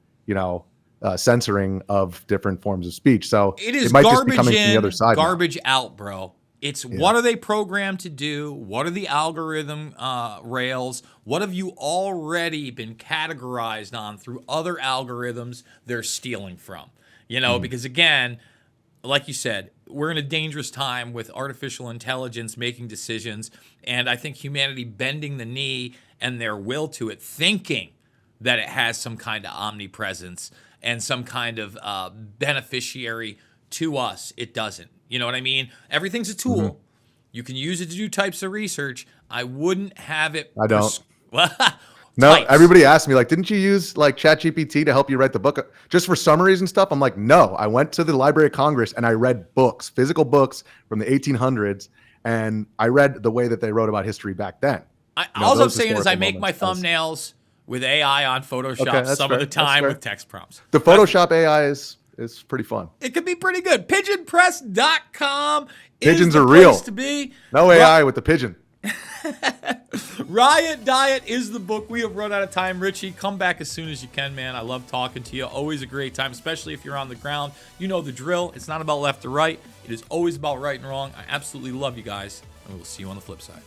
censoring of different forms of speech. So it is might just be garbage coming from the in, other side now. garbage out, bro. It's what are they programmed to do? What are the algorithm rails? What have you already been categorized on through other algorithms they're stealing from? Because again, like you said, we're in a dangerous time with artificial intelligence making decisions, and I think humanity bending the knee and their will to it, thinking that it has some kind of omnipresence and some kind of beneficiary to us. It doesn't. You know what I mean? Everything's a tool. Mm-hmm. You can use it to do types of research. I wouldn't have it. I don't. No, everybody asked me, like, didn't you use like ChatGPT to help you write the book just for summaries and stuff? I'm like, no, I went to the Library of Congress and I read books, physical books from the 1800s. And I read the way that they wrote about history back then. All I'm saying is I make my thumbnails with AI on Photoshop some of the time with text prompts. The Photoshop AI is pretty fun. It could be pretty good. Pigeonpress.com Pigeons is the are real. place to be. No AI with the pigeon. Riot Diet is the book. We have run out of time. Richie, come back as soon as you can, man. I love talking to you. Always a great time, especially if you're on the ground. You know the drill. It's not about left or right. It is always about right and wrong. I absolutely love you guys, and we'll see you on the flip side.